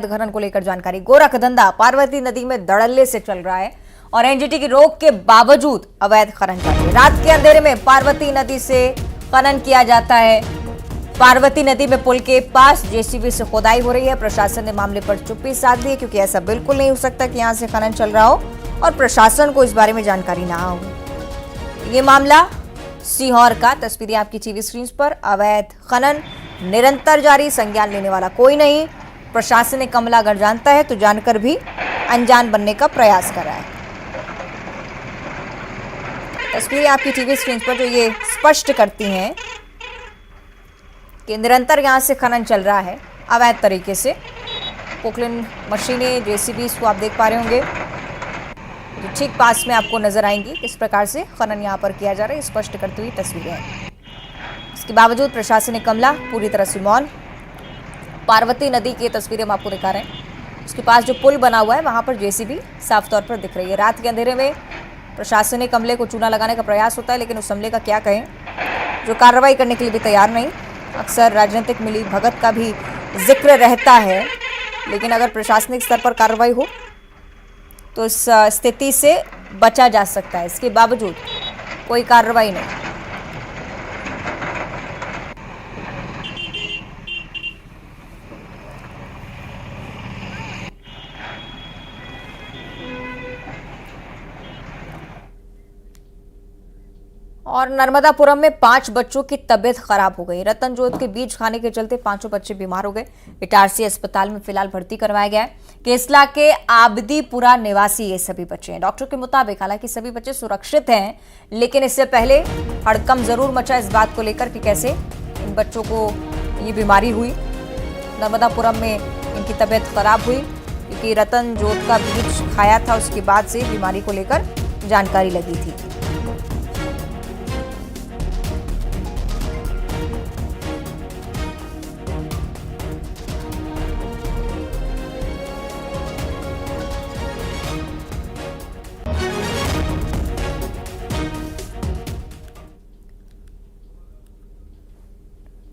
खनन को लेकर जानकारी। गोरख धंधा पार्वती नदी में धड़ल्ले से चल रहा है और एनजीटी की रोक के बावजूद अवैध खनन जारी है। रात के अंधेरे में पार्वती नदी से खनन किया जाता है। पार्वती नदी में पुल के पास जेसीबी से खुदाई हो रही है। प्रशासन ने मामले पर चुप्पी साध ली है क्योंकि ऐसा बिल्कुल नहीं हो सकता कि यहां से खनन चल रहा हो और प्रशासन को इस बारे में जानकारी ना हो। ये मामला सीहोर का, तस्वीरें आपकी टीवी स्क्रीन पर। अवैध खनन निरंतर जारी, संज्ञान लेने वाला कोई नहीं। प्रशासन कमला अगर जानता है तो जानकर भी अनजान बनने का प्रयास कर रहा है। तस्वीरें आपकी टीवी स्क्रीन पर जो ये स्पष्ट करती हैं कि निरंतर यहां से खनन चल रहा है अवैध तरीके से। पोकलिन मशीनें, जेसीबी को आप देख पा रहे होंगे जो ठीक पास में आपको नजर आएंगी। किस प्रकार से खनन यहां पर किया जा रहा है स्पष्ट करती हुई तस्वीरें हैं। इसके बावजूद प्रशासनिक अमला पूरी तरह से मौन। पार्वती नदी की तस्वीरें हम आपको दिखा रहे हैं। उसके पास जो पुल बना हुआ है वहां पर जेसीबी साफ तौर पर दिख रही है। रात के अंधेरे में प्रशासनिक अमले को चूना लगाने का प्रयास होता है, लेकिन उस अमले का क्या कहें जो कार्रवाई करने के लिए भी तैयार नहीं। अक्सर राजनीतिक मिली भगत का भी जिक्र रहता है, लेकिन अगर प्रशासनिक स्तर पर कार्रवाई हो तो इस स्थिति से बचा जा सकता है। इसके बावजूद कोई कार्रवाई नहीं। और नर्मदापुरम में 5 बच्चों की तबीयत खराब हो गई। रतन जोत के बीज खाने के चलते 5 बच्चे बीमार हो गए। इटारसी अस्पताल में फिलहाल भर्ती करवाया गया है। केसला के आबदीपुरा निवासी ये सभी बच्चे हैं। डॉक्टर के मुताबिक हालांकि सभी बच्चे सुरक्षित हैं, लेकिन इससे पहले हड़कंप जरूर मचा इस बात को लेकर कि कैसे इन बच्चों को ये बीमारी हुई। नर्मदापुरम में इनकी तबीयत खराब हुई क्योंकि रतन जोत का बीज खाया था, उसके बाद से बीमारी को लेकर जानकारी लगी थी।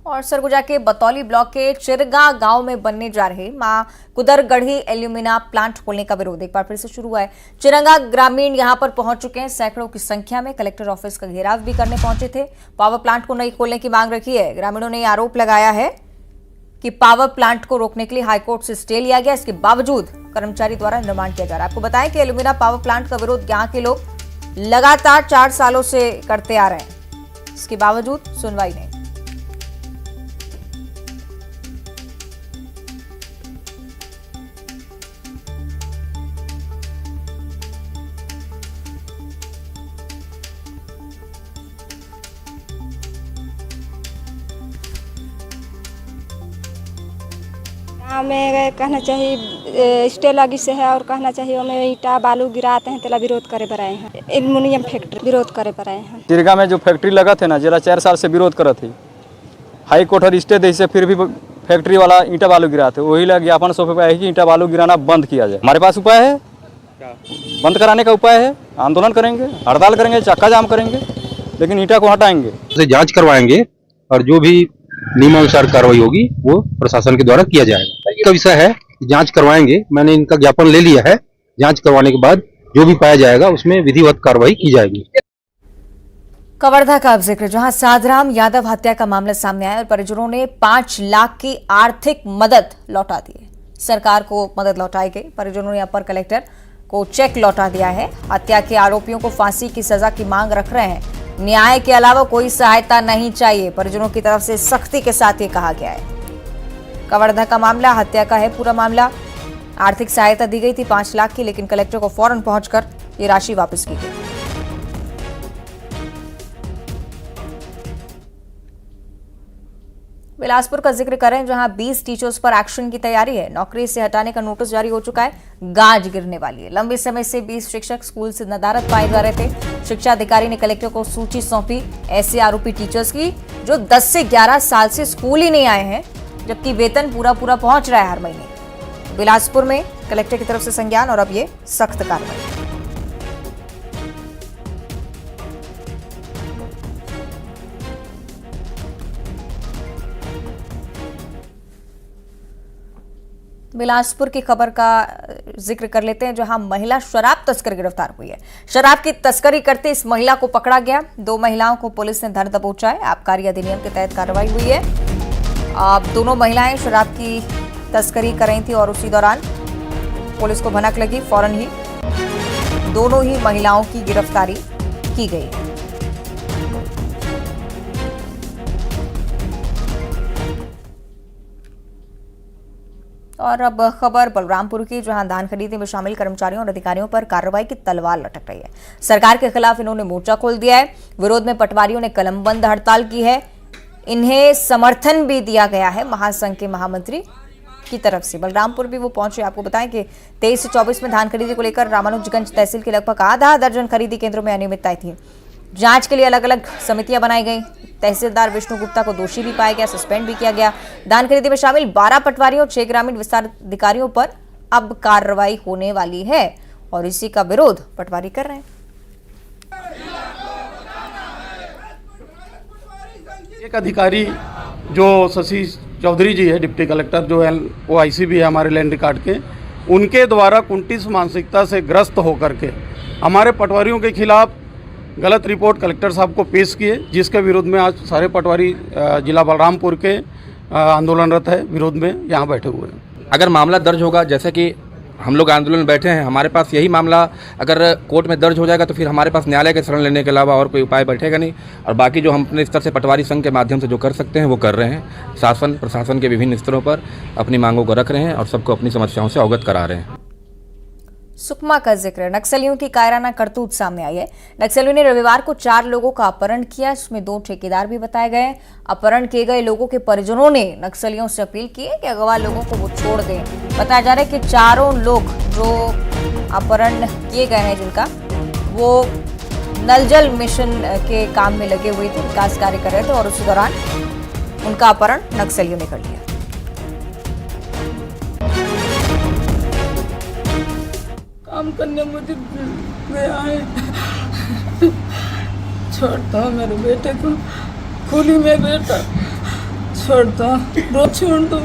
और सरगुजा के बतौली ब्लॉक के चिरगा गांव में बनने जा रहे मां कुदरगढ़ी एल्यूमिना प्लांट खोलने का विरोध एक बार फिर से शुरू हुआ है। चिरंगा ग्रामीण यहां पर पहुंच चुके हैं। सैकड़ों की संख्या में कलेक्टर ऑफिस का घेराव भी करने पहुंचे थे। पावर प्लांट को नहीं खोलने की मांग रखी है। ग्रामीणों ने आरोप लगाया है कि पावर प्लांट को रोकने के लिए हाईकोर्ट से स्टे लिया गया, इसके बावजूद कर्मचारी द्वारा निर्माण किया जा रहा है। आपको बताएं कि एल्यूमिना पावर प्लांट का विरोध यहाँ के लोग लगातार 4 सालों से करते आ रहे हैं, इसके बावजूद सुनवाई नहीं। हमें कहना चाहिए स्टे लगी से है और कहना चाहिए हमें ईटा बालू गिराते हैं तेला विरोध करे पर आए हैं। एल्युमिनियम फैक्ट्री विरोध करे पर आए हैं। चिरगा में जो फैक्ट्री लगा थे ना, जिला 4 साल से विरोध कर थे। हाई कोर्ट और स्टे दे से फिर भी फैक्ट्री वाला ईटा बालू गिराते, वही लग ज्ञापन सौंपे पे है कि ईटा बालू गिराना बंद किया जाए। हमारे पास उपाय है, बंद कराने का उपाय है। आंदोलन करेंगे, हड़ताल करेंगे, चक्का जाम करेंगे, लेकिन ईटा को हटाएंगे। जांच करवाएंगे और जो भी नियमानुसार कार्रवाई होगी वो प्रशासन के द्वारा किया जाएगा। इसका विषय है, जांच करवाएंगे। मैंने इनका ज्ञापन ले लिया है। जांच करवाने के बाद जो भी पाया जाएगा उसमें विधिवत कार्रवाई की जाएगी। कवर्धा का अब जिक्र, जहां साधराम यादव हत्या का मामला सामने आया और परिजनों ने 5 लाख की आर्थिक मदद लौटा दी है। सरकार को मदद लौटाई गई। परिजनों ने अपर कलेक्टर को चेक लौटा दिया है। हत्या के आरोपियों को फांसी की सजा की मांग रख रहे हैं। न्याय के अलावा कोई सहायता नहीं चाहिए, परिजनों की तरफ से सख्ती के साथ ये कहा गया है। कवर्धा का मामला हत्या का है पूरा मामला। आर्थिक सहायता दी गई थी 5 लाख की, लेकिन कलेक्टर को फौरन पहुंचकर ये राशि वापस की गई। बिलासपुर का जिक्र करें, जहां 20 टीचर्स पर एक्शन की तैयारी है। नौकरी से हटाने का नोटिस जारी हो चुका है। गाज गिरने वाली है। लंबे समय से 20 शिक्षक स्कूल से नदारद पाए जा रहे थे। शिक्षा अधिकारी ने कलेक्टर को सूची सौंपी ऐसे आरोपी टीचर्स की जो 10 से 11 साल से स्कूल ही नहीं आए हैं, जबकि वेतन पूरा पहुंच रहा है हर महीने। बिलासपुर में कलेक्टर की तरफ से संज्ञान और अब ये सख्त कार्रवाई। बिलासपुर की खबर का जिक्र कर लेते हैं, जहां महिला शराब तस्कर गिरफ्तार हुई है। शराब की तस्करी करते इस महिला को पकड़ा गया। 2 महिलाओं को पुलिस ने धर दबोचा है। आबकारी अधिनियम के तहत कार्रवाई हुई है। अब दोनों महिलाएं शराब की तस्करी कर रही थी और उसी दौरान पुलिस को भनक लगी। फौरन ही दोनों ही महिलाओं की गिरफ्तारी की गई है। और अब खबर बलरामपुर की, जहां धान खरीदी में शामिल कर्मचारियों और अधिकारियों पर कार्रवाई की तलवार लटक रही है। सरकार के खिलाफ इन्होंने मोर्चा खोल दिया है। विरोध में पटवारियों ने कलमबंद हड़ताल की है। इन्हें समर्थन भी दिया गया है महासंघ के महामंत्री की तरफ से। बलरामपुर भी वो पहुंचे। आपको बताएं कि 23 से 24 में धान खरीदी को लेकर रामानुजगंज तहसील के लगभग आधा दर्जन खरीदी केंद्रों में अनियमितताएं थी। जांच के लिए अलग अलग समितियां बनाई गई। तहसीलदार विष्णु गुप्ता को दोषी भी पाया गया, सस्पेंड भी किया गया। धान खरीदी में शामिल 12 पटवारियों और 6 ग्रामीण विस्तार अधिकारियों पर अब कार्रवाई होने वाली है और इसी का विरोध पटवारी कर रहे हैं। एक अधिकारी जो शशि चौधरी जी है, डिप्टी कलेक्टर, जो OIC भी है हमारे लैंड रिकॉर्ड के, उनके द्वारा कुंठित मानसिकता से ग्रस्त होकर के हमारे पटवारियों के खिलाफ गलत रिपोर्ट कलेक्टर साहब को पेश किए, जिसके विरोध में आज सारे पटवारी जिला बलरामपुर के आंदोलनरत है, विरोध में यहाँ बैठे हुए हैं। अगर मामला दर्ज होगा, जैसे कि हम लोग आंदोलन में बैठे हैं, हमारे पास यही मामला अगर कोर्ट में दर्ज हो जाएगा तो फिर हमारे पास न्यायालय के शरण लेने के अलावा और कोई उपाय बैठेगा नहीं। और बाकी जो हम अपने स्तर से पटवारी संघ के माध्यम से जो कर सकते हैं वो कर रहे हैं। शासन प्रशासन के विभिन्न स्तरों पर अपनी मांगों को रख रहे हैं और सबको अपनी समस्याओं से अवगत करा रहे हैं। सुकमा का जिक्र, नक्सलियों की कायराना करतूत सामने आई है। नक्सलियों ने रविवार को 4 लोगों का अपहरण किया, इसमें 2 ठेकेदार भी बताए गए। अपहरण किए गए लोगों के परिजनों ने नक्सलियों से अपील की है कि अगवा लोगों को वो छोड़ दें। बताया जा रहा है कि 4 लोग जो अपहरण किए गए हैं, जिनका वो नल जल मिशन के काम में लगे हुए थे, विकास कार्य कर रहे थे और उसी दौरान उनका अपहरण नक्सलियों ने कर लिया। काम करने मुझे गया है, छोड़ता हूँ मेरे बेटे को, खूली में बेटा छोड़ता हूँ, छोड़ दो।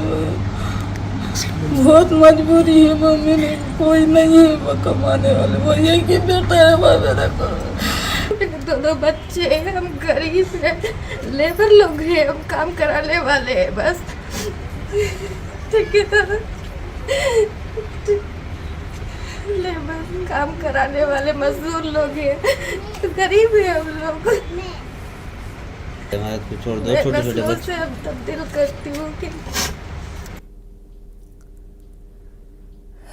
बहुत मजबूरी है मम्मी ने, कोई नहीं है वो कमाने वाले, वो एक ही बेटा है वो मेरे को। 2 बच्चे, हम गरीब है, लेबर लोग हैं, हम काम कराने वाले हैं बस। ठीक है, लेबर काम कराने वाले मजदूर लोग हैं, तो गरीब है हम लोग। छोड़ दो, छोटे-छोटे बच्चे से अब तब्दील करती हूँ कि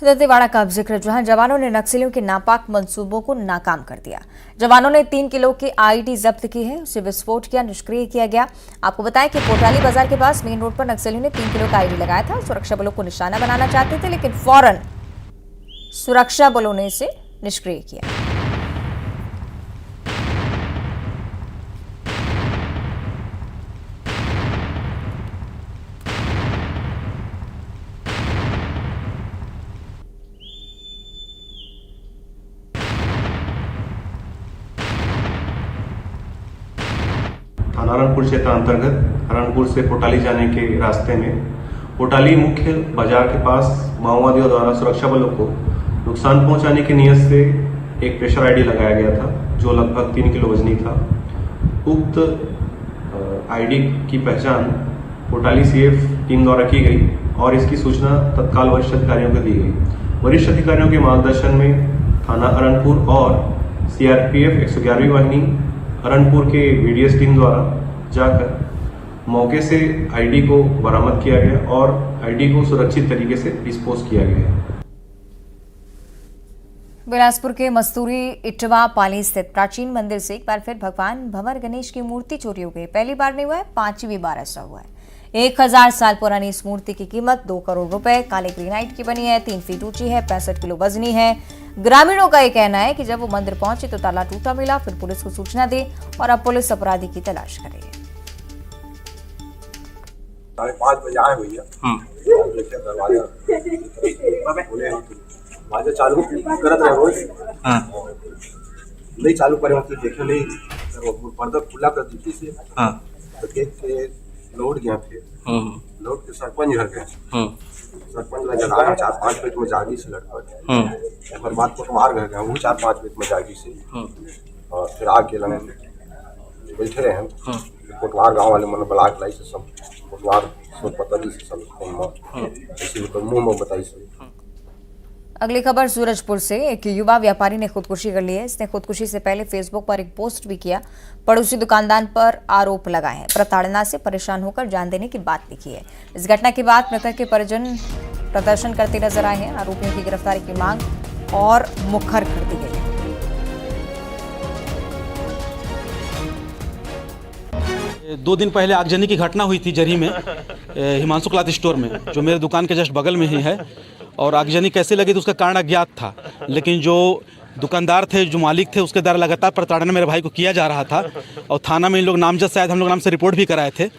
दंतेवाड़ा का जिक्र, जहां जवानों ने नक्सलियों के नापाक मंसूबों को नाकाम कर दिया। जवानों ने 3 किलो की आईडी जब्त की है, उसे विस्फोट किया, निष्क्रिय किया गया। आपको बताएं कि कोटाली बाजार के पास मेन रोड पर नक्सलियों ने 3 किलो का आईडी लगाया था। सुरक्षा बलों को निशाना बनाना चाहते थे, लेकिन फौरन सुरक्षा बलों ने इसे निष्क्रिय किया। थाना हरणपुर क्षेत्र अंतर्गत हरणपुर से पोटाली जाने के रास्ते में पोटाली मुख्य बाजार के पास माओवादियों द्वारा सुरक्षा बलों को नुकसान पहुंचाने की नीयत से एक प्रेशर आईडी लगाया गया था, जो लगभग 3 किलो वजनी था। उक्त आईडी की पहचान पोटाली CF टीम द्वारा की गई और इसकी सूचना तत्काल वरिष्ठ अधिकारियों को दी गई। वरिष्ठ अधिकारियों के मार्गदर्शन में थाना हरणपुर और CRPF 111वीं वाहिनी हरणपुर के VDS टीम द्वारा जाकर मौके से आईडी को बरामद किया गया और आईडी को सुरक्षित तरीके से डिस्पोज किया गया। बिलासपुर के मस्तूरी इटवा पाली स्थित प्राचीन मंदिर से एक बार फिर भगवान भंवर गणेश की मूर्ति चोरी हो गई। पहली बार नहीं हुआ है, 5वीं बार ऐसा हुआ है। 1000 साल पुरानी इस मूर्ति की कीमत 2 करोड़ रुपए काले ग्रेनाइट की बनी है, 3 फीट ऊंची है, 65 किलो वजनी है। ग्रामीणों का यह कहना है कि जब वो मंदिर पहुंचे तो ताला टूटा मिला, फिर पुलिस को सूचना दी और अब पुलिस अपराधी की तलाश कर रही है। 5:30 बजे आए भैया, दरवाजा चालू करत रहे रोज, नहीं चालू करे मतलब देखे नहीं, पर्दा खुला कर दी थी से, तो देख के लौट गया फिर लौट के सरपंच घर गए। सरपंच ने जगाया 4-5 बजे में जागी से लड़का। एक बार पटवार घर गया, वो 4-5 बजे में जागी से। और फिर आके लगे बैठे रहे हैं। पटवार गाँव वाले मतलब ब्लाक लाई से सब पटवार पतली से सब मुँह में बताई से। अगली खबर सूरजपुर से। एक युवा व्यापारी ने खुदकुशी कर ली है। इसने खुदकुशी से पहले फेसबुक पर एक पोस्ट भी किया। पड़ोसी दुकानदार पर आरोप लगाए हैं। प्रताड़ना से परेशान होकर जान देने की बात लिखी है। इस घटना के बाद मृतक के परिजन प्रदर्शन करते नजर आए हैं। आरोपियों की गिरफ्तारी की मांग और मुखर कर दी गई है। 2 दिन पहले आगजनी की घटना हुई थी जरी में, हिमांशु क्लॉथ स्टोर में, जो मेरे दुकान के जस्ट बगल में ही है। और आगजनी कैसे लगी तो उसका कारण अज्ञात था, लेकिन जो दुकानदार थे, जो मालिक थे, उसके द्वारा लगातार प्रताड़ना मेरे भाई को किया जा रहा था। और थाना में इन लोग नामजद शायद हम लोग नाम से रिपोर्ट भी कराए थे,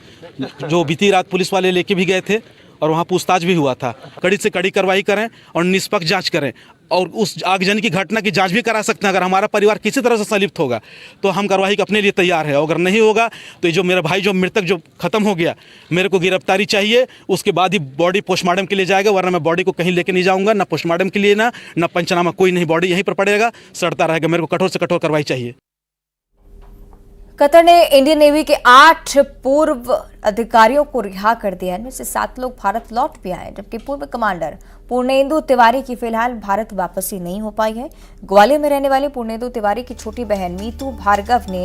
जो बीती रात पुलिस वाले लेके भी गए थे और वहाँ पूछताछ भी हुआ था। कड़ी से कड़ी कार्रवाई करें और निष्पक्ष जांच करें, और उस आगजनी की घटना की जांच भी करा सकते हैं। अगर हमारा परिवार किसी तरह से संलिप्त होगा तो हम कार्रवाई अपने लिए तैयार है। अगर नहीं होगा तो ये जो मेरा भाई जो मृतक जो खत्म हो गया, मेरे को गिरफ्तारी चाहिए। उसके बाद ही बॉडी पोस्टमार्टम के लिए जाएगा, वरना मैं बॉडी को कहीं लेके नहीं जाऊँगा, ना पोस्टमार्टम के लिए ना पंचनामा, कोई नहीं। बॉडी यहीं पर पड़ेगा, सड़ता रहेगा। मेरे को कठोर से कठोर कार्रवाई चाहिए। कतर ने इंडियन नेवी के 8 पूर्व अधिकारियों को रिहा कर दिया है। इनमें से 7 लोग भारत लौट भी आए, जबकि पूर्व कमांडर पूर्णेंदु तिवारी की फिलहाल भारत वापसी नहीं हो पाई है। ग्वालियर में रहने वाले पूर्णेंदु तिवारी की छोटी बहन मीतू भार्गव ने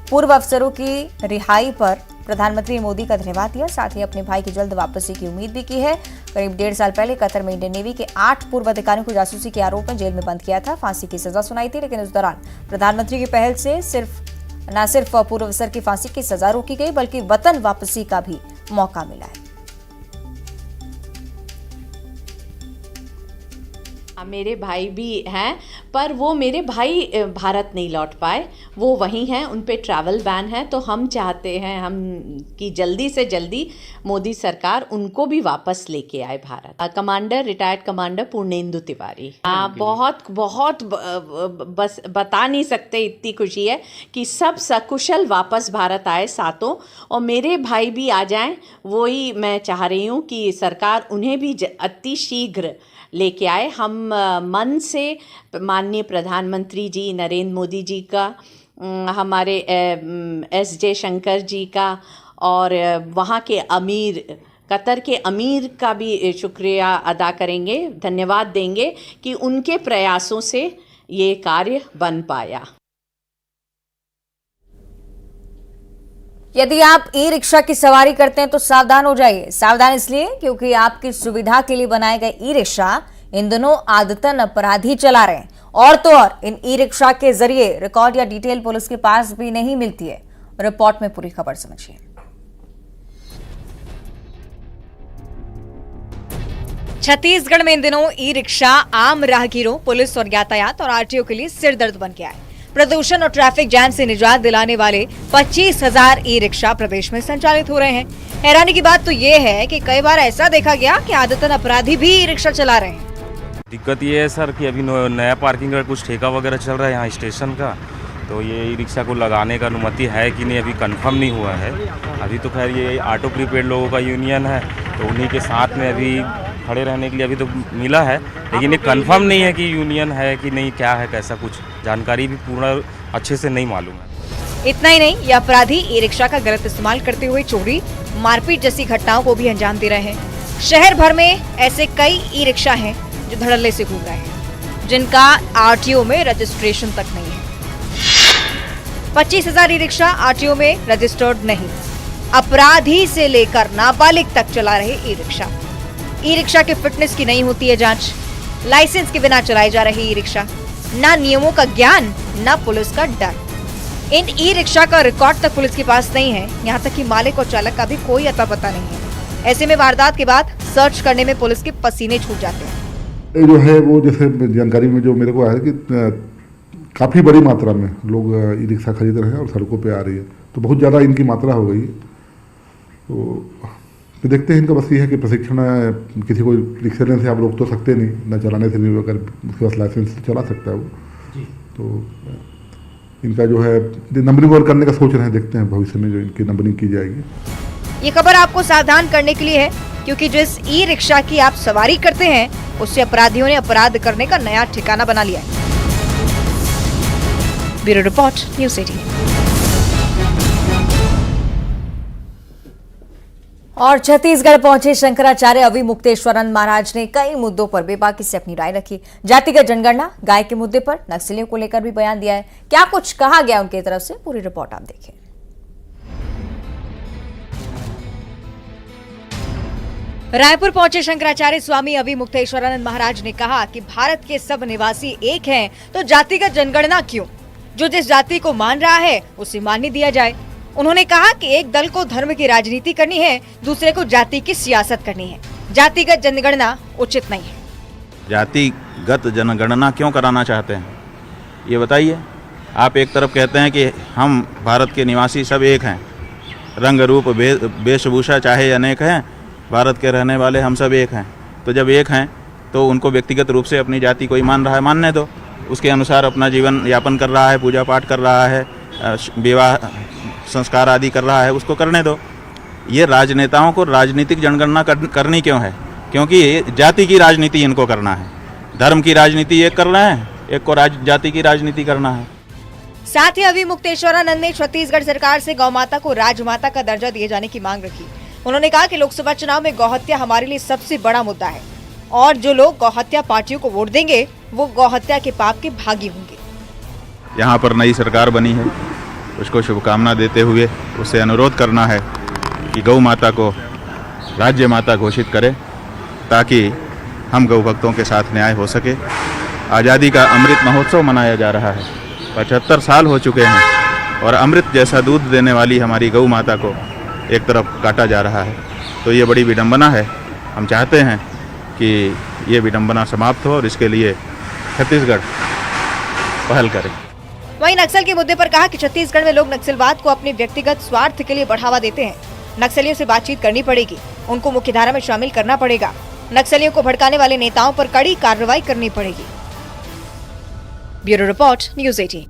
पूर्व अफसरों की रिहाई पर प्रधानमंत्री मोदी का धन्यवाद दिया। साथ ही अपने भाई की जल्द वापसी की उम्मीद भी की है। करीब 1.5 साल पहले कतर में इंडियन नेवी के 8 पूर्व अधिकारियों को जासूसी के आरोप में जेल में बंद किया था। फांसी की सजा सुनाई थी, लेकिन उस दौरान प्रधानमंत्री की पहल से न सिर्फ पूर्व अफसर की फांसी की सजा रोकी गई, बल्कि वतन वापसी का भी मौका मिला है। मेरे भाई भी हैं, पर वो मेरे भाई भारत नहीं लौट पाए, वो वहीं हैं, उन पे ट्रैवल बैन है। तो हम चाहते हैं हम कि जल्दी से जल्दी मोदी सरकार उनको भी वापस लेके आए Bharat. Commander, retired commander Purnendu Tiwari, बहुत बस बता नहीं सकते, इतनी खुशी है कि सब सकुशल वापस भारत आए सातों, और मेरे भाई भी आ जाएं। वही मैं चाह रही हूँ कि सरकार उन्हें भी अति शीघ्र लेके आए। हम मन से माननीय प्रधानमंत्री जी नरेंद्र मोदी जी का, हमारे एस जयशंकर जी का, और वहाँ के अमीर, कतर के अमीर का भी शुक्रिया अदा करेंगे, धन्यवाद देंगे कि उनके प्रयासों से ये कार्य बन पाया। यदि आप ई रिक्शा की सवारी करते हैं तो सावधान हो जाइए। सावधान इसलिए क्योंकि आपकी सुविधा के लिए बनाए गए ई रिक्शा इन दिनों आदतन अपराधी चला रहे हैं। और तो और इन ई रिक्शा के जरिए रिकॉर्ड या डिटेल पुलिस के पास भी नहीं मिलती है। रिपोर्ट में पूरी खबर समझिए। छत्तीसगढ़ में इन दिनों ई रिक्शा आम राहगीरों, पुलिस और यातायात और आरटीओ के लिए सिरदर्द बन गया है। प्रदूषण और ट्रैफिक जैम से निजात दिलाने वाले 25,000 ई रिक्शा प्रदेश में संचालित हो रहे हैं। हैरानी की बात तो ये है कि कई बार ऐसा देखा गया कि आदतन अपराधी भी ई रिक्शा चला रहे हैं। दिक्कत ये है सर कि अभी नया पार्किंग का कुछ ठेका वगैरह चल रहा है यहाँ स्टेशन का, तो ये ई रिक्शा को लगाने का अनुमति है कि नहीं अभी कंफर्म नहीं हुआ है। अभी तो खैर ये ऑटो प्रीपेड लोगों का यूनियन है, तो उन्हीं के साथ में अभी खड़े रहने के लिए अभी तो मिला है, लेकिन ये कंफर्म नहीं है कि यूनियन है कि नहीं, क्या है कैसा, कुछ जानकारी भी पूर्ण अच्छे से नहीं मालूम है। इतना ही नहीं, ये अपराधी ई रिक्शा का गलत इस्तेमाल करते हुए चोरी, मारपीट जैसी घटनाओं को भी अंजाम दे रहे हैं। शहर भर में ऐसे कई ई रिक्शा हैं जो धड़ल्ले से घूम रहे हैं, जिनका आरटीओ में रजिस्ट्रेशन तक नहीं है। 25,000 ई रिक्शा आरटीओ में रजिस्टर्ड नहीं। अपराधी से लेकर नाबालिग तक चला रहे ई रिक्शा। ई रिक्शा के फिटनेस की नहीं होती है जांच। लाइसेंस के बिना चलाई जा रही ई रिक्शा, ना नियमों का ज्ञान, ना पुलिस का डर। इन ई रिक्शा का रिकॉर्ड तक पुलिस के पास नहीं है। यहाँ तक कि मालिक और चालक का भी कोई अता पता नहीं है। ऐसे में वारदात के बाद सर्च करने में पुलिस के पसीने छूट जाते हैं। जो है वो जैसे जानकारी में जो मेरे को आया कि काफ़ी बड़ी मात्रा में लोग ई रिक्शा खरीद रहे हैं और सड़कों पे आ रही है, तो बहुत ज़्यादा इनकी मात्रा हो गई है। तो देखते हैं, इनका बस ये है कि प्रशिक्षण, किसी को रिक्शा लेने से आप रोक तो सकते नहीं, न चलाने से भी, अगर उसके पास लाइसेंस से चला सकता है वो। तो इनका जो है नंबरिंग और करने का सोच रहे हैं, देखते हैं भविष्य में जो इनकी नंबरिंग की जाएगी। ये खबर आपको सावधान करने के लिए है, क्योंकि जिस ई रिक्शा की आप सवारी करते हैं उससे अपराधियों ने अपराध करने का नया ठिकाना बना लिया है। Bureau report, news 18। और छत्तीसगढ़ पहुंचे शंकराचार्य अभिमुक्तेश्वरानंद महाराज ने कई मुद्दों पर बेबाकी से अपनी राय रखी। जातिगत जनगणना, गाय के मुद्दे पर, नक्सलियों को लेकर भी बयान दिया है। क्या कुछ कहा गया उनकी तरफ से, पूरी रिपोर्ट आप देखें। रायपुर पहुंचे शंकराचार्य स्वामी अभिमुक्तेश्वरानंद महाराज ने कहा कि भारत के सब निवासी एक हैं, तो जातिगत जनगणना क्यों? जो जिस जाति को मान रहा है उसे मान्य दिया जाए। उन्होंने कहा कि एक दल को धर्म की राजनीति करनी है, दूसरे को जाति की सियासत करनी है। जातिगत जनगणना उचित नहीं है। जातिगत जनगणना क्यों कराना चाहते हैं, ये बताइए। आप एक तरफ कहते हैं कि हम भारत के निवासी सब एक हैं, रंग रूप वेशभूषा चाहे अनेक हैं, भारत के रहने वाले हम सब एक हैं। तो जब एक हैं तो उनको व्यक्तिगत रूप से अपनी जाति कोई मान रहा है, मानने दो। उसके अनुसार अपना जीवन यापन कर रहा है, पूजा पाठ कर रहा है, विवाह संस्कार आदि कर रहा है, उसको करने दो। ये राजनेताओं को राजनीतिक जनगणना करनी क्यों है? क्योंकि जाति की राजनीति इनको करना है। धर्म की राजनीति एक कर रहे हैं, एक को जाति की राजनीति करना है। साथ ही अभिमुक्तेश्वरानंद ने छत्तीसगढ़ सरकार से गौ माता को राजमाता का दर्जा दिए जाने की मांग रखी। उन्होंने कहा कि लोकसभा चुनाव में गौहत्या हमारे लिए सबसे बड़ा मुद्दा है और जो लोग गौहत्या पार्टियों को वोट देंगे वो गौहत्या के पाप के भागी होंगे। यहाँ पर नई सरकार बनी है, उसको शुभकामना देते हुए उससे अनुरोध करना है कि गौ माता को राज्य माता घोषित करे, ताकि हम गौ भक्तों के साथ न्याय हो सके। आज़ादी का अमृत महोत्सव मनाया जा रहा है, 75 साल हो चुके हैं और अमृत जैसा दूध देने वाली हमारी गौ माता को एक तरफ काटा जा रहा है। तो ये बड़ी विडंबना है। हम चाहते हैं कि ये विडंबना समाप्त हो और इसके लिए छत्तीसगढ़ पहल करे। वहीं नक्सल के मुद्दे पर कहा कि छत्तीसगढ़ में लोग नक्सलवाद को अपने व्यक्तिगत स्वार्थ के लिए बढ़ावा देते हैं। नक्सलियों से बातचीत करनी पड़ेगी, उनको मुख्यधारा में शामिल करना पड़ेगा। नक्सलियों को भड़काने वाले नेताओं पर कड़ी कार्रवाई करनी पड़ेगी। Bureau report, news 18।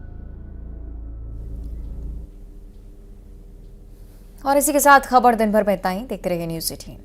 और इसी के साथ खबर दिन भर में इतना ही। देखते रहिए न्यूज़ 18।